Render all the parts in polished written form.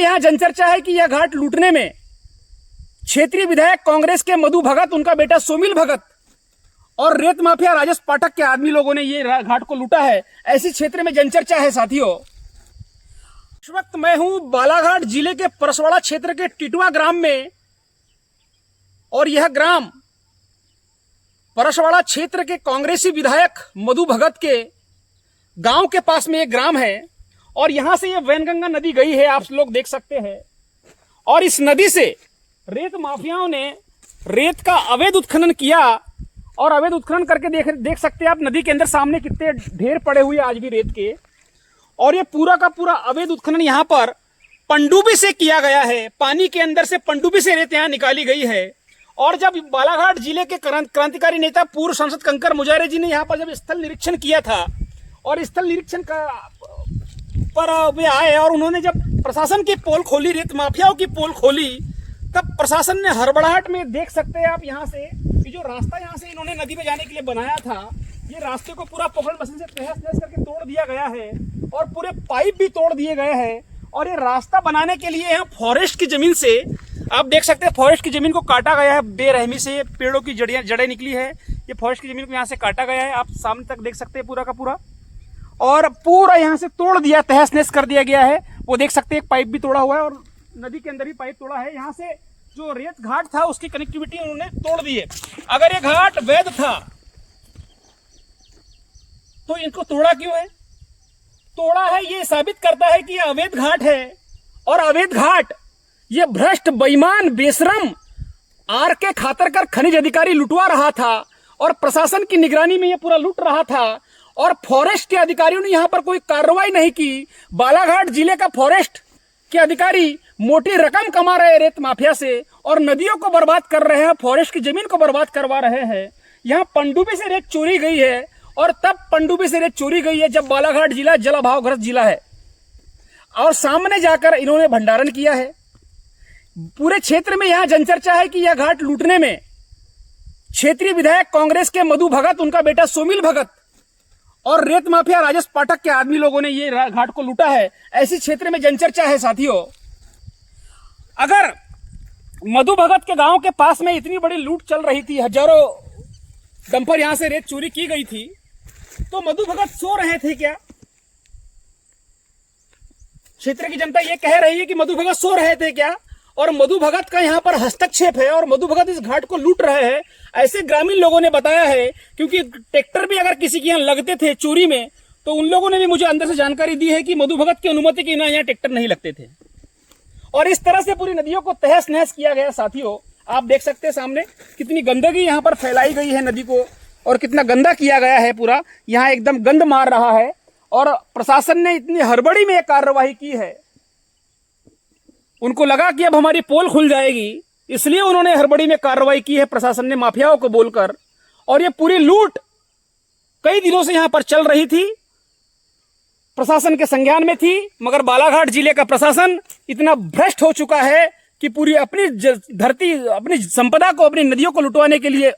यहां जनचर्चा है कि यह घाट लूटने में क्षेत्रीय विधायक कांग्रेस के मधु भगत, उनका बेटा सोमिल भगत और रेत माफिया राजेश पाठक के आदमी लोगों ने ये घाट को लूटा है, ऐसी क्षेत्र में जनचर्चा है। साथियों, इस वक्त मैं हूं बालाघाट जिले के परसवाड़ा क्षेत्र के टिटवा ग्राम में, और यह ग्राम परसवाड़ा क्षेत्र के कांग्रेसी विधायक मधु भगत के गांव के पास में एक ग्राम है। और यहां से ये वैनगंगा नदी गई है, आप लोग देख सकते हैं। और इस नदी से रेत माफियाओं ने रेत का अवैध उत्खनन किया, और अवैध उत्खनन करके देख सकते हैं आप नदी के अंदर सामने कितने ढेर पड़े हुए आज भी रेत के। और ये पूरा का पूरा अवैध उत्खनन यहाँ पर पनडुब्बी से किया गया है, पानी के अंदर से पनडुब्बी से रेत यहाँ निकाली गई है। और जब बालाघाट जिले के क्रांतिकारी नेता पूर्व सांसद कंकर मुजारे जी ने यहाँ पर जब स्थल निरीक्षण किया था, और स्थल निरीक्षण पर वे आए और उन्होंने जब प्रशासन की पोल खोली, रेत माफियाओं की पोल खोली, तब प्रशासन ने हड़बड़ाहट में, देख सकते हैं आप यहाँ से, कि जो रास्ता यहाँ से इन्होंने नदी में जाने के लिए बनाया था, ये रास्ते को पूरा पकड़ मशीन से तहस नहस करके तोड़ दिया गया है, और पूरे पाइप भी तोड़ दिए गए हैं। और ये रास्ता बनाने के लिए यहाँ फॉरेस्ट की जमीन से, आप देख सकते हैं, फॉरेस्ट की जमीन को काटा गया है बेरहमी से, पेड़ों की जड़ें निकली है, ये फॉरेस्ट की जमीन को यहाँ से काटा गया है, आप सामने तक देख सकते हैं पूरा का पूरा। और पूरा यहाँ से तोड़ दिया, तहस नहस कर दिया गया है। वो देख सकते हैं एक पाइप भी तोड़ा हुआ है, और नदी के अंदर भी पाइप तोड़ा है। यहाँ से जो रेत घाट था उसकी कनेक्टिविटी उन्होंने तोड़ दी है। अगर ये घाट वैध था तो इनको तोड़ा क्यों है? तोड़ा है, ये साबित करता है कि ये अवैध घाट है। और अवैध घाट ये भ्रष्ट, बेईमान, बेशरम आर के खातर कर खनिज अधिकारी लुटवा रहा था, और प्रशासन की निगरानी में ये पूरा लूट रहा था। और फॉरेस्ट के अधिकारियों ने यहां पर कोई कार्रवाई नहीं की। बालाघाट जिले का फॉरेस्ट के अधिकारी मोटी रकम कमा रहे हैं रेत माफिया से, और नदियों को बर्बाद कर रहे हैं, फॉरेस्ट की जमीन को बर्बाद करवा रहे हैं। यहाँ पनडुब्बी से रेत चोरी गई है, और तब पनडुब्बी से रेत चोरी गई है जब बालाघाट जिला जलाभावग्रस्त जिला है। और सामने जाकर इन्होंने भंडारण किया है। पूरे क्षेत्र में यहां जनचर्चा है कि यह घाट लूटने में क्षेत्रीय विधायक कांग्रेस के मधु भगत, उनका बेटा सोमिल भगत और रेत माफिया राजेश पाठक के आदमी लोगों ने ये घाट को लूटा है, ऐसी क्षेत्र में जनचर्चा है। साथियों, अगर मधु भगत के गांव के पास में इतनी बड़ी लूट चल रही थी, हजारों डंपर यहां से रेत चोरी की गई थी, तो मधु भगत सो रहे थे क्या? क्षेत्र की जनता ये कह रही है कि मधु भगत सो रहे थे क्या? और मधु भगत का यहाँ पर हस्तक्षेप है, और मधु भगत इस घाट को लूट रहे हैं, ऐसे ग्रामीण लोगों ने बताया है। क्योंकि ट्रैक्टर भी अगर किसी के यहाँ लगते थे चोरी में, तो उन लोगों ने भी मुझे अंदर से जानकारी दी है कि मधु भगत की अनुमति के बिना यहाँ ट्रैक्टर नहीं लगते थे। और इस तरह से पूरी नदियों को तहस नहस किया गया। साथियों, आप देख सकते हैं सामने कितनी गंदगी यहाँ पर फैलाई गई है नदी को, और कितना गंदा किया गया है पूरा, यहाँ एकदम गंद मार रहा है। और प्रशासन ने इतनी हड़बड़ी में कार्रवाई की है, उनको लगा कि अब हमारी पोल खुल जाएगी, इसलिए उन्होंने हड़बड़ी में कार्रवाई की है प्रशासन ने माफियाओं को बोलकर। और ये पूरी लूट कई दिनों से यहां पर चल रही थी, प्रशासन के संज्ञान में थी, मगर बालाघाट जिले का प्रशासन इतना भ्रष्ट हो चुका है कि पूरी अपनी धरती, अपनी संपदा को, अपनी नदियों को लुटवाने के लिए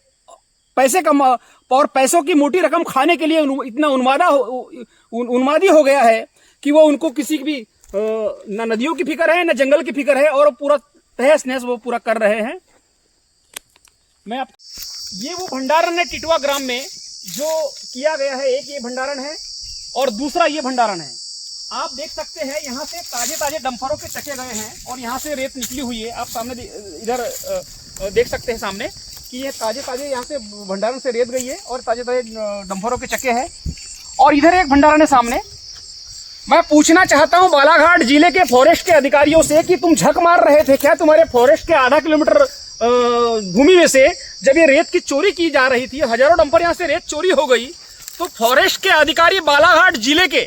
पैसे कम और पैसों की मोटी रकम खाने के लिए इतना उन्मादी हो गया है कि वो उनको किसी भी न नदियों की फिक्र है, न जंगल की फिक्र है, और पूरा तहस नहस वो पूरा कर रहे हैं। ये वो भंडारण है टिटवा ग्राम में जो किया गया है। एक ये भंडारण है और दूसरा ये भंडारण है। आप देख सकते हैं यहाँ से ताजे ताजे डंपरों के चके गए हैं, और यहाँ से रेत निकली हुई है। आप सामने इधर देख सकते हैं सामने कि ये ताजे ताजे यहाँ से भंडारण से रेत गई है, और ताजे ताजे डंपरों के चके हैं। और इधर एक भंडारण है सामने। मैं पूछना चाहता हूं बालाघाट जिले के फॉरेस्ट के अधिकारियों से कि तुम झक मार रहे थे क्या? तुम्हारे फॉरेस्ट के आधा किलोमीटर भूमि में से जब ये रेत की चोरी की जा रही थी, हजारों डंपर यहां से रेत चोरी हो गई, तो फॉरेस्ट के अधिकारी बालाघाट जिले के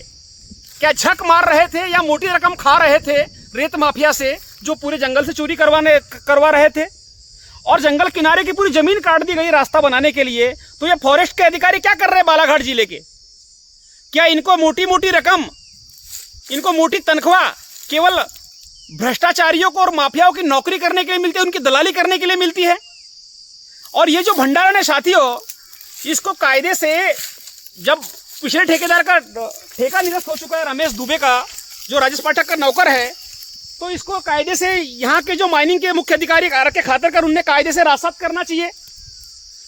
क्या झक मार रहे थे या मोटी रकम खा रहे थे रेत माफिया से, जो पूरे जंगल से चोरी करवा रहे थे? और जंगल किनारे की पूरी जमीन काट दी गई रास्ता बनाने के लिए। तो ये फॉरेस्ट के अधिकारी क्या कर रहे हैं बालाघाट जिले के? क्या इनको मोटी मोटी रकम, इनको मोटी तनख्वाह केवल भ्रष्टाचारियों को और माफियाओं की नौकरी करने के लिए मिलती है, उनकी दलाली करने के लिए मिलती है? और ये जो भंडारण है साथियों, इसको कायदे से, जब पिछले ठेकेदार का ठेका निरस्त हो चुका है रमेश दुबे का, जो राजेश पाठक का नौकर है, तो इसको कायदे से यहाँ के जो माइनिंग के मुख्य अधिकारी आर के खातरकर उनने कायदे से राजसात करना चाहिए,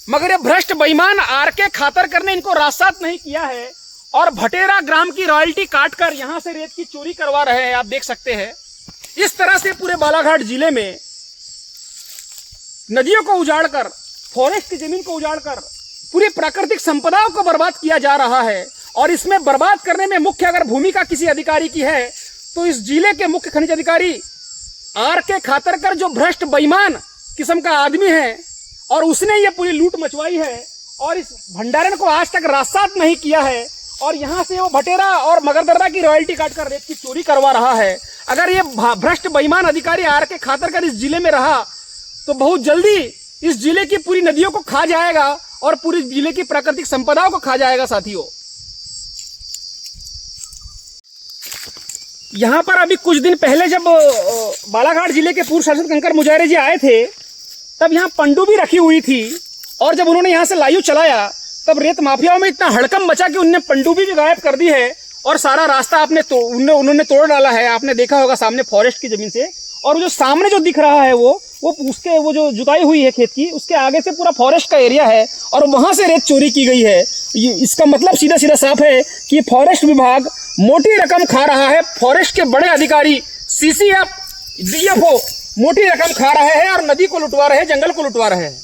मगर ये भ्रष्ट बेईमान आर के खातरकर ने इनको राजसात नहीं किया है और भटेरा ग्राम की रॉयल्टी काटकर यहाँ से रेत की चोरी करवा रहे हैं। आप देख सकते हैं इस तरह से पूरे बालाघाट जिले में नदियों को उजाड़कर, फॉरेस्ट की जमीन को उजाड़कर पूरी प्राकृतिक संपदाओं को बर्बाद किया जा रहा है। और इसमें बर्बाद करने में मुख्य अगर भूमिका किसी अधिकारी की है तो इस जिले के मुख्य खनिज अधिकारी आर के खातरकर, जो भ्रष्ट बेईमान किस्म का आदमी है और उसने ये पूरी लूट मचवाई है और इस भंडारण को आज तक राजसात नहीं किया है और यहाँ से वो भटेरा और मगरदर्रा की रॉयल्टी काटकर रेत की चोरी करवा रहा है। अगर ये भ्रष्ट बेईमान अधिकारी आर के खातरकर इस जिले में रहा तो बहुत जल्दी इस जिले की पूरी नदियों को खा जाएगा और पूरी जिले की प्राकृतिक संपदाओं को खा जाएगा। साथियों, यहाँ पर अभी कुछ दिन पहले जब बालाघाट जिले के पूर्व सांसद कंकर मुजाहिर जी आए थे तब यहाँ पनडुब्बी रखी हुई थी और जब उन्होंने यहाँ से लायू चलाया तब रेत माफियाओं में इतना हड़कम मचा कि उन्होंने पनडुब्बी भी गायब कर दी है और सारा रास्ता उन्होंने तोड़ डाला है। आपने देखा होगा सामने फॉरेस्ट की जमीन से, और जो सामने जो दिख रहा है वो जो जुताई हुई है खेत की, उसके आगे से पूरा फॉरेस्ट का एरिया है और वहां से रेत चोरी की गई है। इसका मतलब सीधा सीधा साफ है कि फॉरेस्ट विभाग मोटी रकम खा रहा है। फॉरेस्ट के बड़े अधिकारी CCF, DFO मोटी रकम खा रहे हैं और नदी को लुटवा रहे हैं, जंगल को लुटवा रहे हैं।